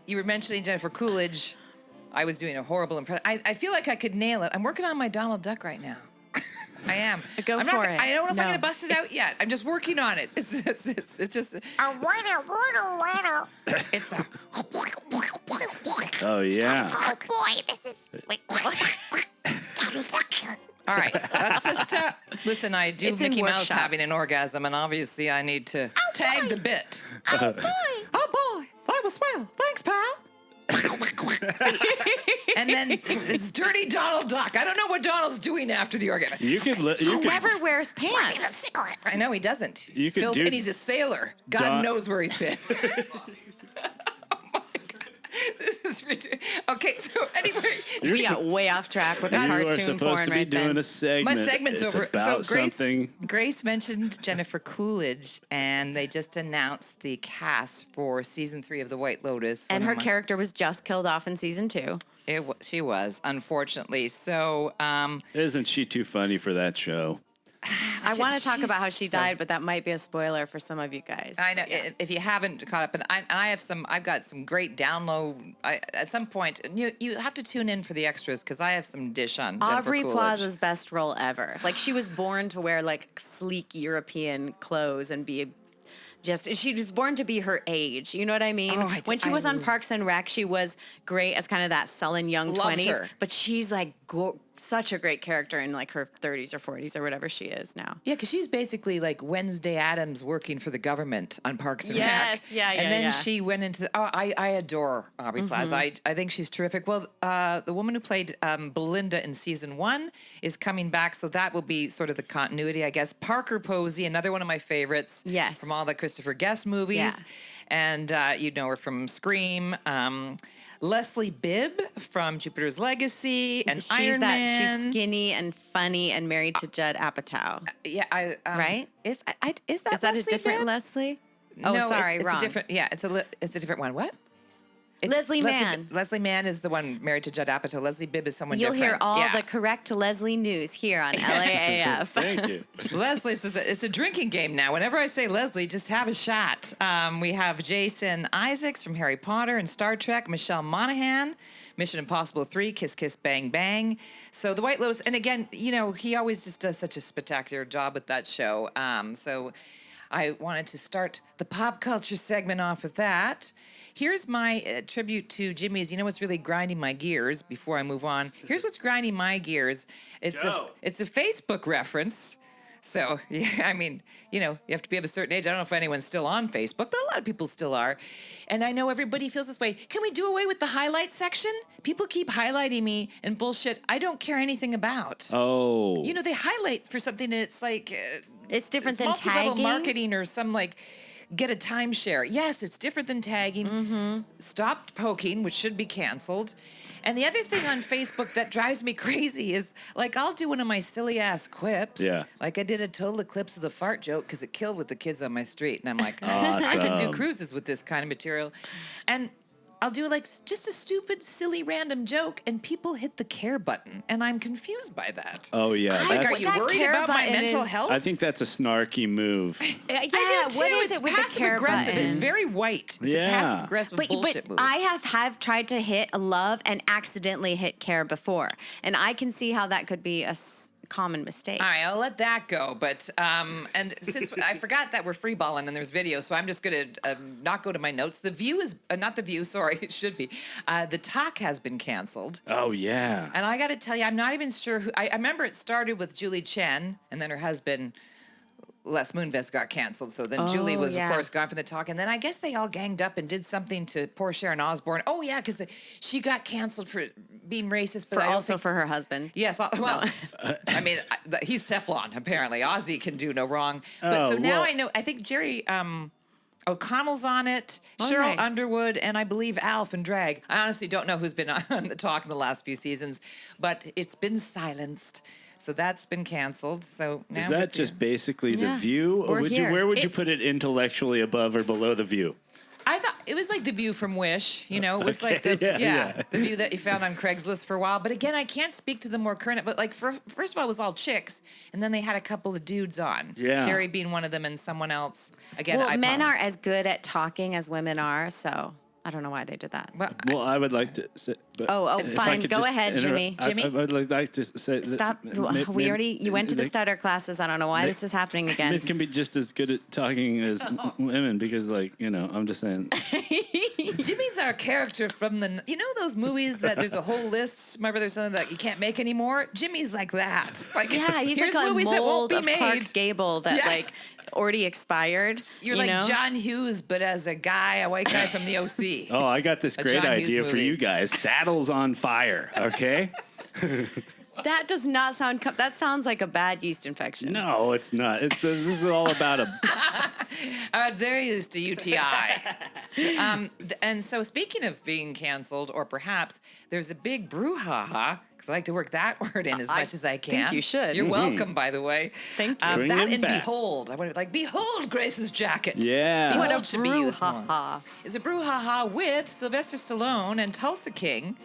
You were mentioning Jennifer Coolidge. I was doing a horrible impression. I feel like I could nail it. I'm working on my Donald Duck right now. I am. Go I'm for not, it. I don't know if I'm No, going to bust it out yet. I'm just working on it. It's just. It's a. Oh, yeah. Oh boy, this is. All right. That's just. Listen, I do It's in Mickey Mouse workshop. having an orgasm, and obviously I need to tag the bit. Oh boy. Oh boy, that was swell. Thanks, pal. And then it's dirty Donald Duck. I don't know what Donald's doing after the orgasm. You could. Whoever wears Light a pants. cigarette. I know he doesn't. You could do- And he's a sailor. God knows where he's been. This is ridiculous. Okay, so anyway, We got way off track with the You are cartoon supposed porn to be right doing then. a segment. my segment's It's over. About So something. Grace mentioned Jennifer Coolidge, and they just announced the cast for season 3 of The White Lotus. And One her of my- character was just killed off in season 2. She was, unfortunately. So, Isn't she too funny for that show? I want to talk she's about how she so- died, but that might be a spoiler for some of you guys. I know if you haven't caught up, and I've got some great download. At some point, you have to tune in for the extras because I have some dish on Jennifer Aubrey Coolidge. Plaza's best role ever. Like, she was born to wear like sleek European clothes and be she was born to be her age. You know what I mean? Oh, When she was on Parks and Rec, she was great as kind of that sullen young Loved 20s. her. But she's like such a great character in like her 30s or 40s or whatever she is now. Yeah, because she's basically like Wednesday Addams working for the government on Parks and Rec. Yes, yeah, And yeah, then yeah. she went into I adore Aubrey Plaza. I think she's terrific. Well, the woman who played Belinda in season 1 is coming back, so that will be sort of the continuity, I guess. Parker Posey, another one of my favorites. Yes. From all the Christopher Guest movies. Yeah. And you know her from Scream. Leslie Bibb from Jupiter's Legacy and She's Iron Man. She's skinny and funny and married to Judd Apatow. Yeah, Right? Is that Is that Leslie a different Bibb? Leslie? Oh, No, sorry, it's wrong. a different. Yeah, it's a different one. What? Leslie Mann. Leslie Mann is the one married to Judd Apatow. Leslie Bibb is someone You'll different. hear all Yeah. the correct Leslie news here on LAAF. Thank you. Leslie says it's a drinking game now. Whenever I say Leslie, just have a shot. We have Jason Isaacs from Harry Potter and Star Trek, Michelle Monaghan, Mission Impossible 3, Kiss Kiss Bang Bang. So The White Lotus, and again, you know, he always just does such a spectacular job with that show. So I wanted to start the pop culture segment off with that. Here's my tribute to Jimmy's. You know what's really grinding my gears before I move on? Here's what's grinding my gears. It's a Facebook reference. So, yeah, I mean, you know, you have to be of a certain age. I don't know if anyone's still on Facebook, but a lot of people still are. And I know everybody feels this way. Can we do away with the highlight section? People keep highlighting me and bullshit I don't care anything about. Oh. You know, they highlight for something and it's like... It's different than multi-level tagging. marketing or some like get a timeshare. Yes, it's different than tagging. Mm-hmm. Stop poking, which should be canceled. And the other thing on Facebook that drives me crazy is like I'll do one of my silly ass quips. Yeah. Like I did a total eclipse of the fart joke because it killed with the kids on my street, and I'm like, I could do Awesome. cruises with this kind of material, and. I'll do like just a stupid, silly, random joke, and people hit the care button, and I'm confused by that. Oh, yeah. Like, are That's, you that worried care about my button mental is- health? I think that's a snarky move. Yeah, I do too. what is It's it with the passive care aggressive. button? It's very white. It's Yeah. a passive aggressive bullshit move. I have tried to hit love and accidentally hit care before, and I can see how that could be a common mistake. All right, I'll let that go. But and since I forgot that we're freeballing and there's video, so I'm just gonna not go to my notes. The View is not the View. Sorry, it should be. The Talk has been canceled. Oh, yeah. And I got to tell you, I'm not even sure who. I remember it started with Julie Chen, and then her husband, Les Moonves, got canceled. So then Julie was, yeah. of course, gone from the Talk. And then I guess they all ganged up and did something to poor Sharon Osbourne. Oh, yeah, because she got canceled for being racist. But for I don't also think, for her husband. Yes, well, I mean, he's Teflon, apparently. Ozzy can do no wrong. But so now I know, I think Jerry O'Connell's on it, Cheryl nice. Underwood, and I believe Alf and Drag. I honestly don't know who's been on the Talk in the last few seasons, but it's been silenced. So that's been canceled. So now Is that just basically The View? Or We're would here. where would you put it intellectually above or below The View? I thought it was like the View from Wish, you know, it was like the yeah. the view that you found on Craigslist for a while. But again, I can't speak to the more current, but like first of all, it was all chicks, and then they had a couple of dudes on. Yeah. Jerry being one of them and someone else. Again, Well, I men are as good at talking as women are, so I don't know why they did that. Well, I would like to say. But if I fine. could Go just ahead, Jimmy. Jimmy? I would like to say. Stop. You went to the stutter classes. I don't know why this is happening again. It can be just as good at talking as women because, I'm just saying. Jimmy's our character from those movies that there's a whole list. Remember, there's something that you can't make anymore. Jimmy's like that. Like, Yeah, he's here's like a movies that won't mold be of made. Clark Gable that Yeah. already expired. You're you like know? John Hughes, but as a white guy from the OC. Oh, I got this great John Hughes idea for movie. you guys. Saddles on fire. Okay. That does not sound. That sounds like a bad yeast infection. No, it's not. This is all about At very least a UTI. And so speaking of being canceled, or perhaps there's a big brouhaha, because I like to work that word in as much as I can. think you should. You're welcome, by the way. Thank you. Bring That him and back. behold. I would have behold Grace's jacket. Yeah. Behold What a should be used more. brouhaha. It's a brouhaha with Sylvester Stallone and Tulsa King.